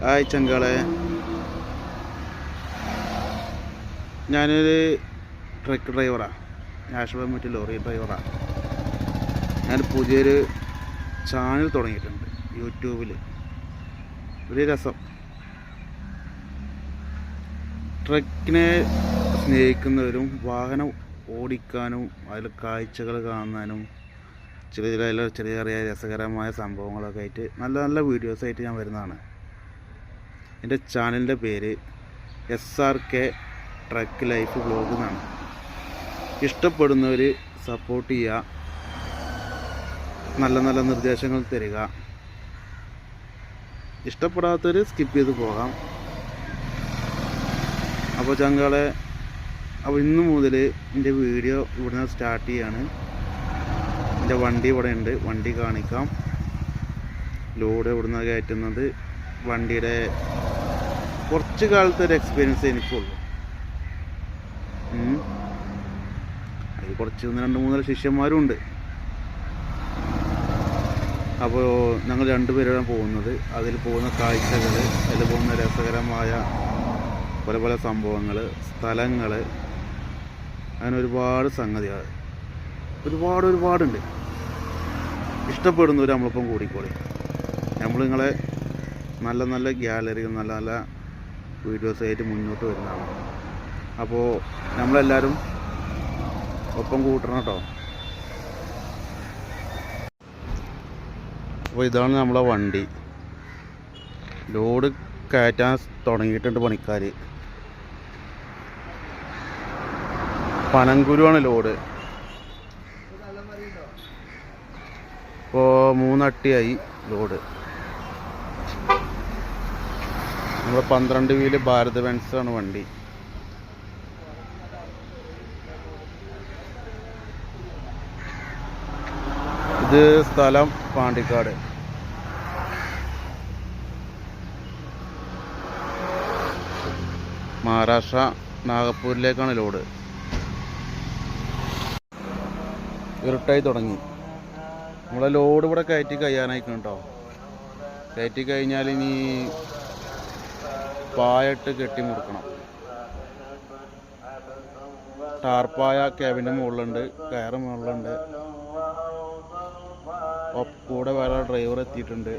Hi ചങ്കളെ, ഞാനൊരു truck ഡ്രൈവറാണ്. National permit lorry ഡ്രൈവറാണ്. ഞാൻ പുതിയൊരു ചാനൽ തുടങ്ങിയിട്ടുണ്ട് യൂട്യൂബിൽ. ഒരു രസം, ട്രക്കിനെ സ്നേഹിക്കുന്നവരും വാഹനം ഓടിക്കാനും അതിൽ കാഴ്ചകൾ കാണാനും ചെറിയ ചെറിയ രസകരമായ സംഭവങ്ങളൊക്കെ ആയിട്ട് നല്ല നല്ല വീഡിയോസായിട്ട് ഞാൻ വരുന്നതാണ്. എൻ്റെ ചാനലിൻ്റെ പേര് SRK ട്രക്ക് ലൈഫ് വ്ലോഗ് എന്നാണ്. ഇഷ്ടപ്പെടുന്നവർ സപ്പോർട്ട് ചെയ്യുക, നല്ല നല്ല നിർദ്ദേശങ്ങൾ തരിക. ഇഷ്ടപ്പെടാത്തവർ സ്കിപ്പ് ചെയ്ത് പോകാം. അപ്പോൾ ചങ്കളെ, അപ്പോൾ ഇന്ന് മുതൽ എൻ്റെ വീഡിയോ ഇവിടുന്ന് സ്റ്റാർട്ട് ചെയ്യാണ്. എൻ്റെ വണ്ടി ഇവിടെ ഉണ്ട്, വണ്ടി കാണിക്കാം. ലോഡ് ഇവിടുന്ന് കയറ്റുന്നത്. വണ്ടിയുടെ കുറച്ച് കാലത്തെ ഒരു എക്സ്പീരിയൻസ് എനിക്കുള്ളൂ. അതിൽ കുറച്ച് 2-3 ശിഷ്യന്മാരും ഉണ്ട്. അപ്പോൾ ഞങ്ങൾ 2 പേരാണ് പോകുന്നത്. അതിൽ പോകുന്ന കാഴ്ചകൾ, അതിൽ പോകുന്ന രസകരമായ പല പല സംഭവങ്ങൾ, സ്ഥലങ്ങൾ, അങ്ങനെ ഒരുപാട് സംഗതികൾ, ഒരുപാടുണ്ട്. ഇഷ്ടപ്പെടുന്നവർ നമ്മളൊപ്പം കൂടിക്കോളി. നമ്മൾ നിങ്ങളെ നല്ല നല്ല ഗ്യാലറികൾ, നല്ല നല്ല വീഡിയോസായിട്ട് മുന്നോട്ട് വരുന്നതാണ്. അപ്പോൾ നമ്മളെല്ലാവരും ഒപ്പം കൂട്ടണം കേട്ടോ. അപ്പോൾ ഇതാണ് നമ്മളെ വണ്ടി. ലോഡ് കയറ്റാൻ തുടങ്ങിയിട്ടുണ്ട് പണിക്കാർ. പനങ്കുരുവാണ് ലോഡ്. ഇപ്പോൾ 3 അട്ടിയായി ലോഡ്. നമ്മൾ 12 വീല് ഭാരത് ബെൻസാണ് വണ്ടി. ഇത് സ്ഥലം പാണ്ടിക്കാട്. മഹാരാഷ്ട്ര നാഗപ്പൂരിലേക്കാണ് ലോഡ്. ഇരുട്ടായി തുടങ്ങി. നമ്മളെ ലോഡ് ഇവിടെ കയറ്റി കഴിയാനായിക്കണം കേട്ടോ. കയറ്റി കഴിഞ്ഞാൽ ഇനി പായിട്ട് കെട്ടി മുറുക്കണം. ടാർപ്പായ ക്യാബിൻ്റെ മുകളിലുണ്ട്, കയറ് മുകളിലുണ്ട്. കൂടെ വേറെ ഡ്രൈവർ എത്തിയിട്ടുണ്ട്.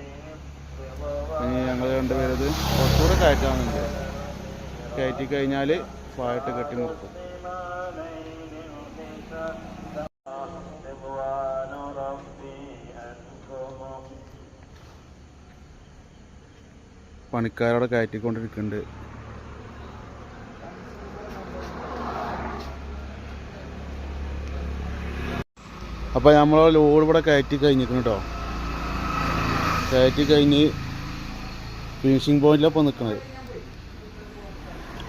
ഇനി ഞങ്ങൾ 2 പേരത് കുറച്ചുകൂടെ കയറ്റാനുണ്ട്. കയറ്റി കഴിഞ്ഞാൽ പായിട്ട് കെട്ടി മുറുക്കും. പണിക്കാരോടെ കയറ്റിക്കൊണ്ടിരിക്കുന്നുണ്ട്. അപ്പോൾ നമ്മൾ ലോഡ് ഇവിടെ കയറ്റി കഴിഞ്ഞിരിക്കുന്നു കേട്ടോ. കയറ്റി കഴിഞ്ഞ് ഫിനിഷിങ് പോയിന്റിലാണ് ഇപ്പോൾ നിൽക്കുന്നത്.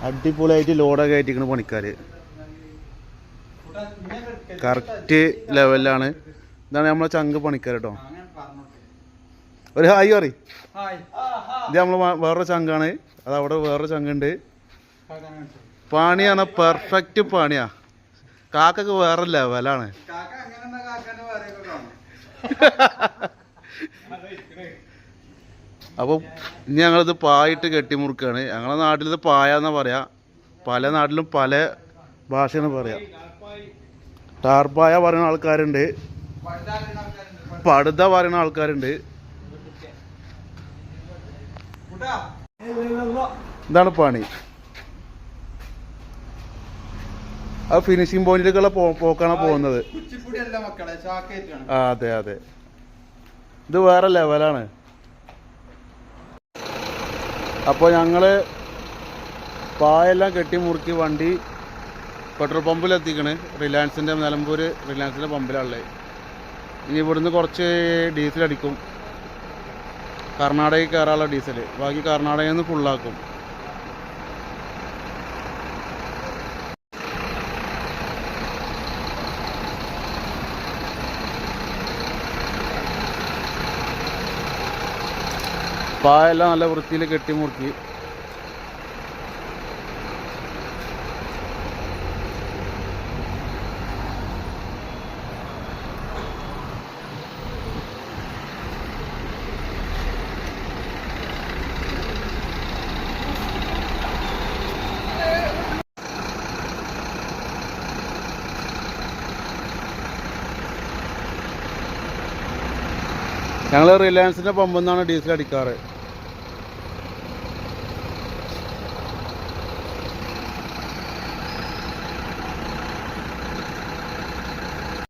അടിപൊളിയായിട്ട് ലോഡൊക്കെ കയറ്റിക്കുന്ന പണിക്കാർ. കറക്റ്റ് ലെവലിലാണ്. ഇതാണ് നമ്മളെ ചങ്ക് പണിക്കാർ കേട്ടോ. ഒരു ഹായ് പറയും. ഇത് നമ്മൾ വേറൊരു ചങ്കാണ്. അത് അവിടെ വേറൊരു ചങ്കുണ്ട്. പണിയാണ്, പെർഫെക്റ്റ് പണിയാ. കാക്കൊക്കെ വേറെ ലെവലാണ്. അപ്പോൾ ഇനി ഞങ്ങളിത് പായിട്ട് കെട്ടിമുറുക്കാണ്. ഞങ്ങളുടെ നാട്ടിലിത് പായാന്നാ പറയാ. പല നാട്ടിലും പല ഭാഷയാണ് പറയാ. ടാർപ്പായ പറയുന്ന ആൾക്കാരുണ്ട്, പടുത പറയുന്ന ആൾക്കാരുണ്ട്. ഇതാണ് പണി. ആ ഫിനിഷിംഗ് പോയിന്റിലേക്കുള്ള പോക്കാണ് പോകുന്നത്. അതെ, ഇത് വേറെ ലെവലാണ്. അപ്പോൾ ഞങ്ങൾ പായെല്ലാം കെട്ടി മുറുക്കി വണ്ടി പെട്രോൾ പമ്പിലെത്തിക്കണ്. റിലയൻസിൻ്റെ നിലമ്പൂർ റിലയൻസിൻ്റെ പമ്പിലാണുള്ളത്. ഇനി ഇവിടുന്ന് കുറച്ച് ഡീസൽ അടിക്കും. കർണാടകയിൽ കയറാനുള്ള ഡീസൽ, ബാക്കി കർണാടകയിൽ നിന്ന് ഫുള്ളാക്കും. പായെല്ലാം നല്ല വൃത്തിയിൽ കെട്ടിമുറുക്കി. ഞങ്ങൾ റിലയൻസിൻ്റെ പമ്പിൽ നിന്നാണ് ഡീസൽ അടിക്കാറ്.